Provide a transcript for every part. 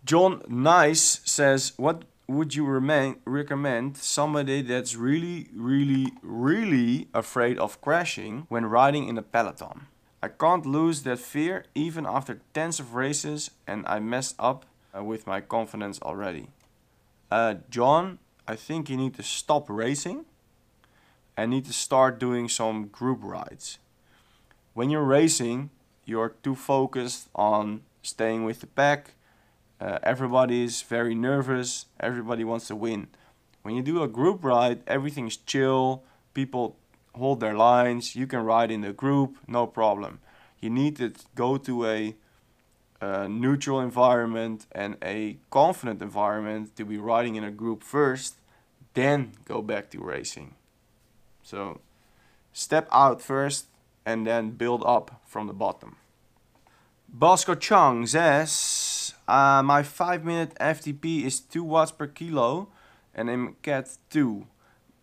John Nice says, what would you recommend somebody that's really afraid of crashing when riding in a peloton? I can't lose that fear even after tens of races, and I messed up with my confidence already. John, I think you need to stop racing and need to start doing some group rides. When you're racing, you're too focused on staying with the pack. Everybody is very nervous. Everybody wants to win. When you do a group ride, everything's chill. People hold their lines. You can ride in a group, no problem. You need to go to a neutral environment and a confident environment to be riding in a group first, then go back to racing. So step out first and then build up from the bottom. Bosco Chang says, my 5-minute FTP is 2 watts per kilo and I'm Cat 2.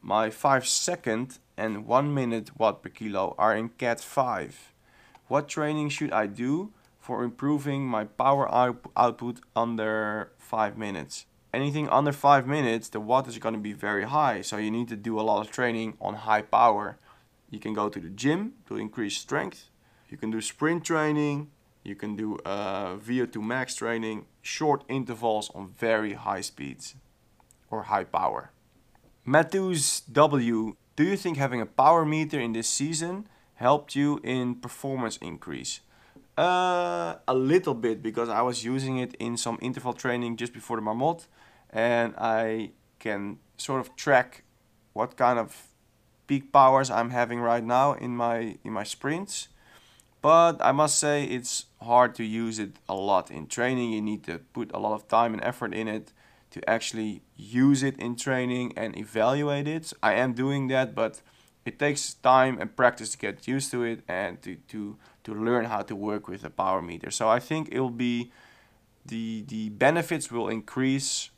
My 5-second and 1-minute watt per kilo are in Cat 5. What training should I do for improving my power output under 5 minutes? Anything under 5 minutes, the watt is going to be very high, so you need to do a lot of training on high power. You can go to the gym to increase strength. You can do sprint training. You can do VO2 max training, short intervals on very high speeds or high power. Matthews W, do you think having a power meter in this season helped you in performance increase? A little bit, because I was using it in some interval training just before the Marmot, and I can sort of track what kind of peak powers I'm having right now in my sprints. But I must say it's hard to use it a lot in training. You need to put a lot of time and effort in it to actually use it in training and evaluate it. I am doing that, but it takes time and practice to get used to it and to learn how to work with a power meter. So I think it will be the benefits will increase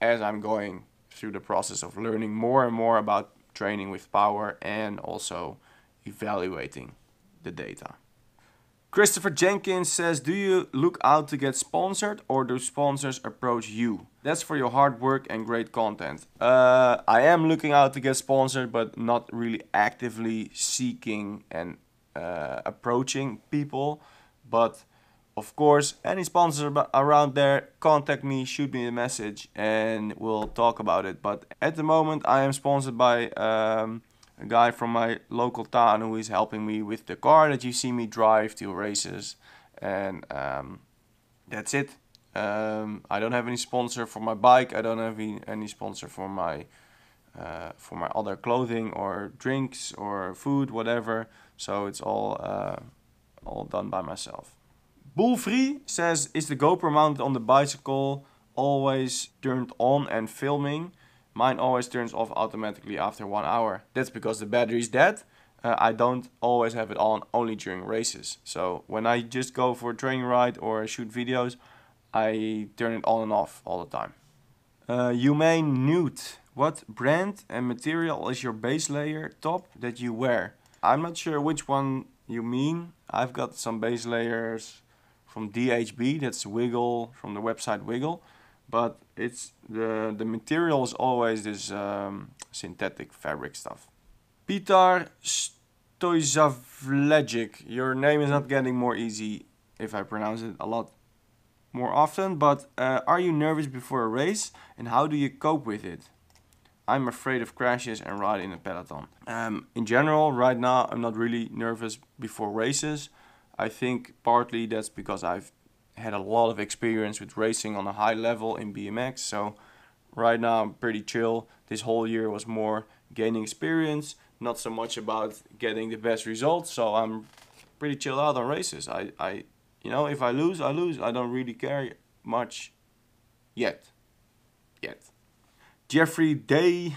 as I'm going through the process of learning more and more about training with power and also evaluating the data. Christopher Jenkins says, do you look out to get sponsored or do sponsors approach you? That's for your hard work and great content. I am looking out to get sponsored, but not really actively seeking and approaching people. But of course, any sponsor around there, contact me, shoot me a message and we'll talk about it. But at the moment I am sponsored by a guy from my local town who is helping me with the car that you see me drive to races, and that's it. I don't have any sponsor for my bike. I don't have any sponsor for my other clothing or drinks or food, whatever. So it's all done by myself. Bullfree says, is the GoPro mounted on the bicycle always turned on and filming? Mine always turns off automatically after 1 hour. That's because the battery is dead. I don't always have it on, only during races. So when I just go for a training ride or shoot videos, I turn it on and off all the time. Humane Newt, what brand and material is your base layer top that you wear? I'm not sure which one you mean. I've got some base layers from DHB, that's Wiggle, from the website Wiggle. But it's the material is always this synthetic fabric stuff. Peter Stojavlegic, your name is not getting more easy if I pronounce it a lot more often, but are you nervous before a race and how do you cope with it? I'm afraid of crashes and riding a peloton. In general, right now I'm not really nervous before races. I think partly that's because I've had a lot of experience with racing on a high level in BMX, so right now I'm pretty chill. This whole year was more gaining experience, not so much about getting the best results, so I'm pretty chilled out on races. You know, if I lose, I lose. I don't really care much yet. Jeffrey D,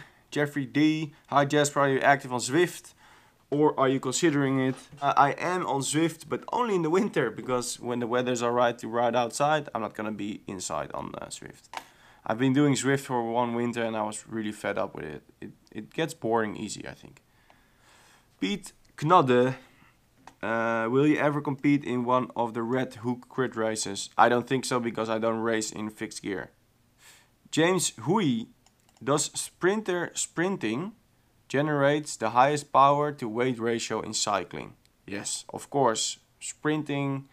hi Jasper, are you active on Zwift? Or are you considering it? I am on Zwift, but only in the winter, because when the weather's alright to ride outside, I'm not gonna be inside on Zwift. I've been doing Zwift for 1 winter and I was really fed up with it. It gets boring easy, I think. Pete Knodde, Will you ever compete in one of the Red Hook crit races? I don't think so because I don't race in fixed gear. James Hui, does sprinting generates the highest power to weight ratio in cycling? Yes, of course. Sprinting,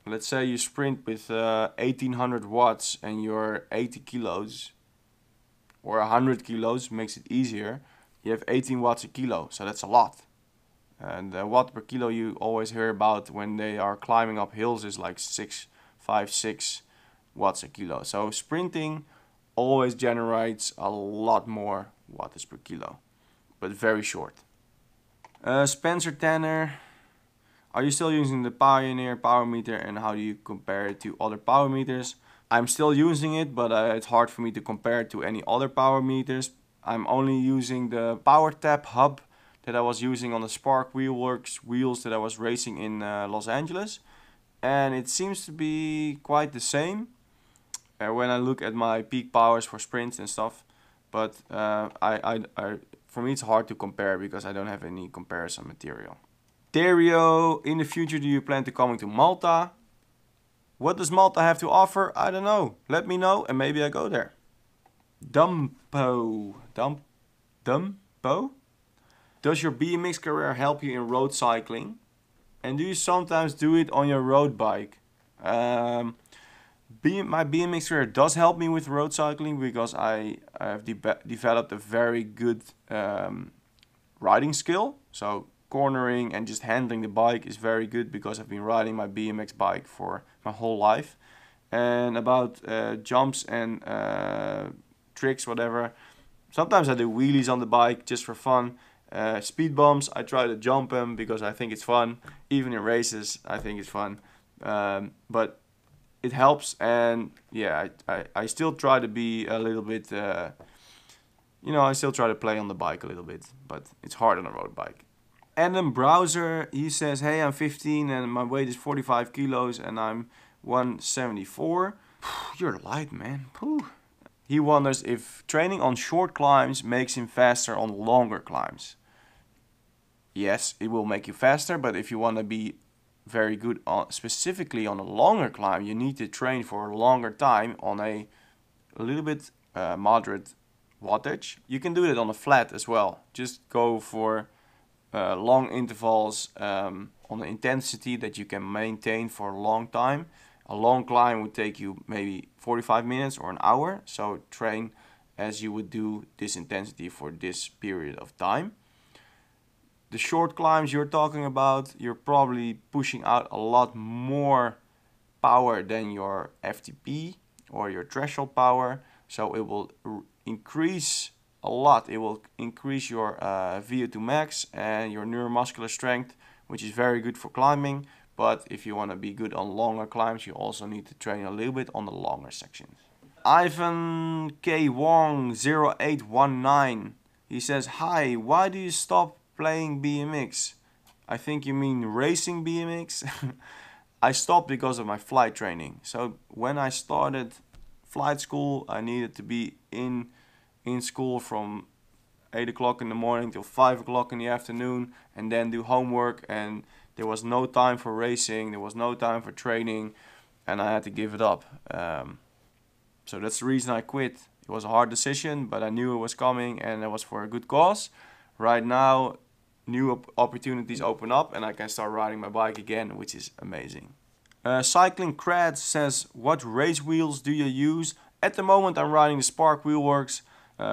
let's say you sprint with 1800 watts and you're 80 kilos or 100 kilos, makes it easier. You have 18 watts a kilo, so that's a lot. And the watt per kilo you always hear about when they are climbing up hills is like 6 watts a kilo. So sprinting always generates a lot more watts per kilo, but very short. Spencer Tanner, are you still using the Pioneer power meter and how do you compare it to other power meters? I'm still using it, but it's hard for me to compare it to any other power meters. I'm only using the Power Tap hub that I was using on the Spark Wheelworks wheels that I was racing in Los Angeles, and it seems to be quite the same when I look at my peak powers for sprints and stuff. But for me it's hard to compare because I don't have any comparison material. Dario, in the future do you plan to coming to Malta? What does Malta have to offer? I don't know. Let me know and maybe I go there. Dumpo. Does your BMX career help you in road cycling? And do you sometimes do it on your road bike? My BMX career does help me with road cycling because I have developed a very good riding skill. So cornering and just handling the bike is very good because I've been riding my BMX bike for my whole life. And about jumps and tricks, whatever. Sometimes I do wheelies on the bike just for fun. Speed bumps, I try to jump them because I think it's fun. Even in races, I think it's fun. But it helps, and yeah, I still try to be a little bit, I still try to play on the bike a little bit, but it's hard on a road bike. Adam Browser, he says, hey, I'm 15 and my weight is 45 kilos and I'm 174. You're light, man. He wonders if training on short climbs makes him faster on longer climbs. Yes, it will make you faster, but if you want to be very good specifically on a longer climb, you need to train for a longer time on a little bit moderate wattage. You can do it on a flat as well. Just go for long intervals on the intensity that you can maintain for a long time. A long climb would take you maybe 45 minutes or an hour, so train as you would do this intensity for this period of time. The short climbs you're talking about, you're probably pushing out a lot more power than your FTP or your threshold power, so it will increase a lot. It will increase your VO2 max and your neuromuscular strength, which is very good for climbing. But if you want to be good on longer climbs, you also need to train a little bit on the longer sections. Ivan K. Wong 0819. He says, hi, why do you stop playing BMX? I think you mean racing BMX. I stopped because of my flight training. So when I started flight school, I needed to be in school from 8 o'clock in the morning till 5 o'clock in the afternoon and then do homework, and there was no time for racing, there was no time for training, and I had to give it up. So that's the reason I quit. It was a hard decision, but I knew it was coming and it was for a good cause. Right now, new opportunities open up and I can start riding my bike again, which is amazing. Cycling Crad says, what race wheels do you use? At the moment I'm riding the Spark Wheelworks,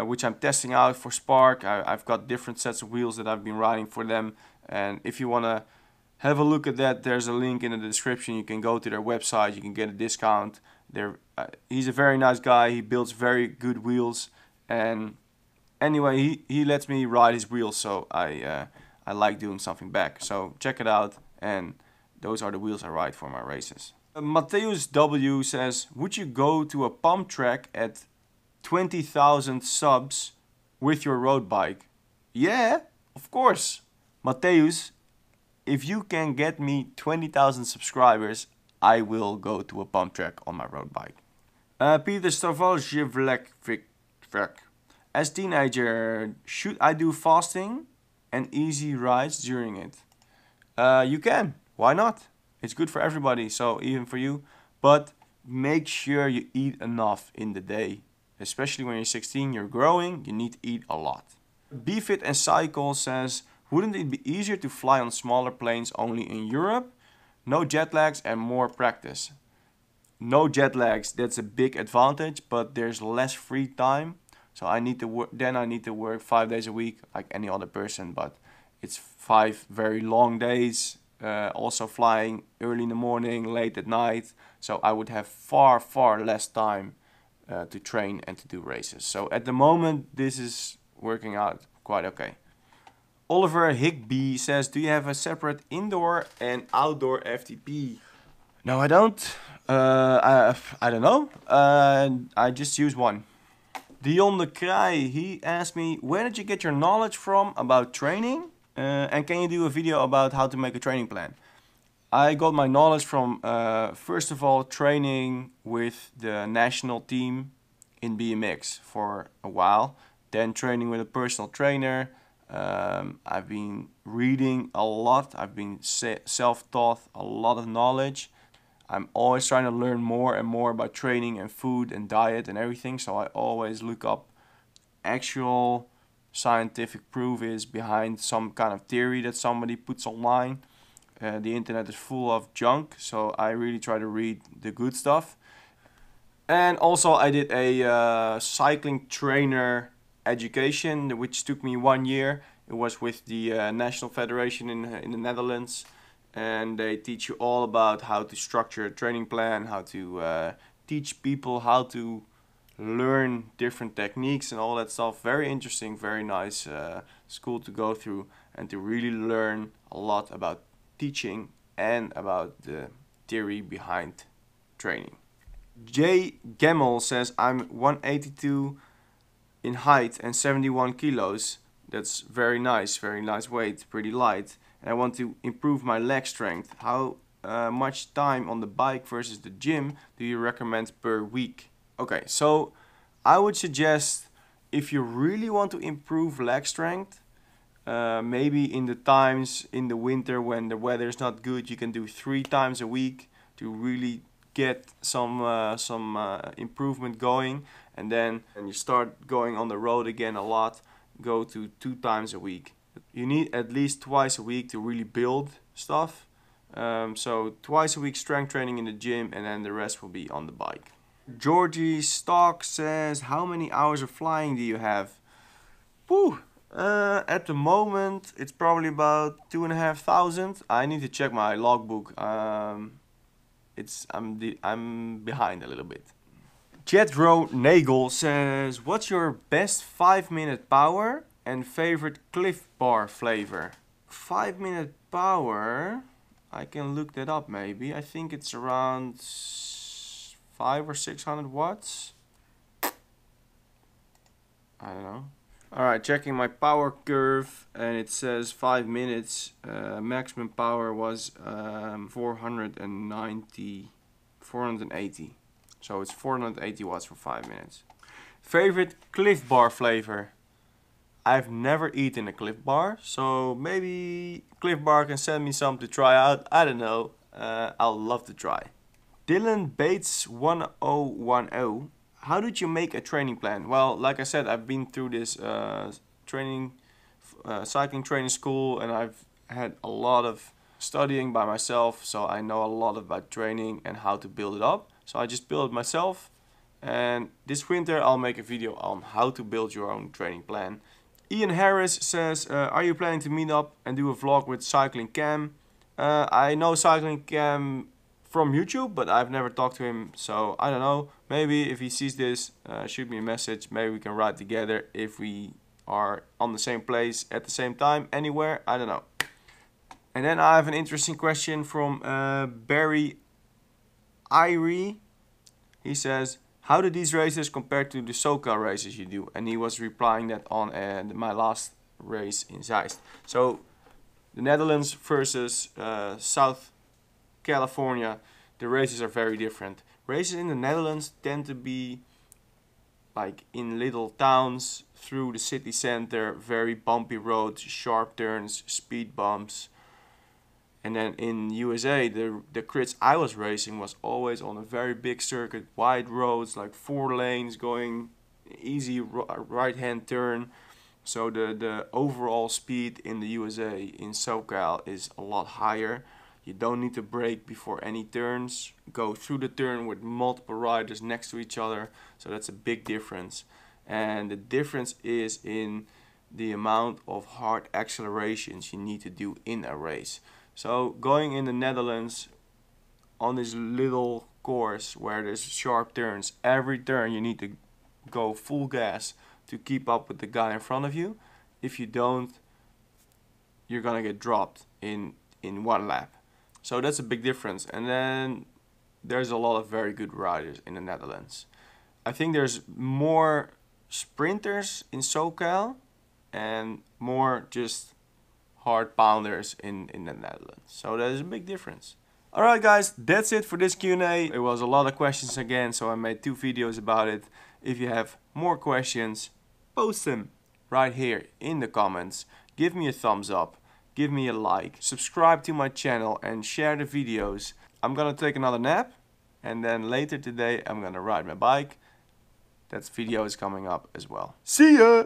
which I'm testing out for Spark. I've got different sets of wheels that I've been riding for them, and if you want to have a look at that, there's a link in the description. You can go to their website, you can get a discount. He's a very nice guy, he builds very good wheels, and anyway, he lets me ride his wheels, so I like doing something back. So check it out, and those are the wheels I ride for my races. Mattheus W says, would you go to a pump track at 20,000 subs with your road bike? Yeah, of course. Mattheus, if you can get me 20,000 subscribers, I will go to a pump track on my road bike. Peter Stavoljevlek. As teenager, should I do fasting and easy rides during it? You can. Why not? It's good for everybody, so even for you. But make sure you eat enough in the day. Especially when you're 16, you're growing, you need to eat a lot. BeFit and Cycle says, wouldn't it be easier to fly on smaller planes only in Europe? No jet lags and more practice. No jet lags, that's a big advantage, but there's less free time. So I need to work, then I need to work 5 days a week like any other person, but it's 5 very long days, also flying early in the morning, late at night. So I would have far less time to train and to do races. So at the moment, this is working out quite okay. Oliver Higby says, do you have a separate indoor and outdoor FTP? No, I don't. I don't know. I just use one. Dion de Kraai, he asked me, where did you get your knowledge from about training? And can you do a video about how to make a training plan? I got my knowledge from, first of all, training with the national team in BMX for a while. Then training with a personal trainer. I've been reading a lot. I've been self-taught, a lot of knowledge. I'm always trying to learn more and more about training and food and diet and everything. So I always look up actual scientific proof is behind some kind of theory that somebody puts online. The internet is full of junk, so I really try to read the good stuff. And also I did a cycling trainer education, which took me 1 year. It was with the National Federation in the Netherlands. And they teach you all about how to structure a training plan, how to teach people how to learn different techniques and all that stuff. Very interesting, very nice school to go through and to really learn a lot about teaching and about the theory behind training. Jay Gemmel says, I'm 182 in height and 71 kilos. That's very nice weight, pretty light. And I want to improve my leg strength. How much time on the bike versus the gym do you recommend per week? Okay, so I would suggest if you really want to improve leg strength, maybe in the times in the winter when the weather is not good, you can do 3 times a week to really get some improvement going. And then when you start going on the road again a lot, go to 2 times a week. You need at least twice a week to really build stuff. So twice a week strength training in the gym, and then the rest will be on the bike. Georgie Stock says, how many hours of flying do you have? Whew. At the moment, it's probably about 2,500. I need to check my logbook. I'm behind a little bit. Jethro Nagel says, what's your best 5-minute power and favorite Clif Bar flavor? 5-minute power, I can look that up maybe. I think it's around 500 or 600 watts. I don't know. Alright, checking my power curve, and it says 5 minutes. Maximum power was 480. So it's 480 watts for 5 minutes. Favorite Clif Bar flavor? I've never eaten a Clif Bar, so maybe Clif Bar can send me some to try out. I don't know. I'll love to try. Dylan Bates 1010. How did you make a training plan? Well, like I said, I've been through this cycling training school, and I've had a lot of studying by myself, so I know a lot about training and how to build it up. So I just build it myself, and this winter I'll make a video on how to build your own training plan. Ian Harris says, are you planning to meet up and do a vlog with Cycling Cam? I know Cycling Cam from YouTube, but I've never talked to him, so I don't know. Maybe if he sees this, shoot me a message. Maybe we can ride together if we are on the same place at the same time, anywhere. I don't know. And then I have an interesting question from Barry Irie. He says, how do these races compare to the SoCal races you do? And he was replying that on my last race in Zeist. So the Netherlands versus South California, the races are very different. Races in the Netherlands tend to be like in little towns through the city center, very bumpy roads, sharp turns, speed bumps. And then in USA, the crits I was racing was always on a very big circuit, wide roads, like 4 lanes, going easy right hand turn. So the overall speed in the USA, in SoCal, is a lot higher. You don't need to brake before any turns. Go through the turn with multiple riders next to each other. So that's a big difference. And the difference is in the amount of hard accelerations you need to do in a race. So going in the Netherlands on this little course where there's sharp turns, every turn you need to go full gas to keep up with the guy in front of you. If you don't, you're gonna get dropped in one lap. So that's a big difference. And then there's a lot of very good riders in the Netherlands. I think there's more sprinters in SoCal and more just hard pounders in the Netherlands. So that is a big difference. Alright guys, that's it for this Q&A. It was a lot of questions again, so I made 2 videos about it. If you have more questions, post them right here in the comments. Give me a thumbs up, give me a like, subscribe to my channel and share the videos. I'm gonna take another nap and then later today I'm gonna ride my bike. That video is coming up as well. See ya!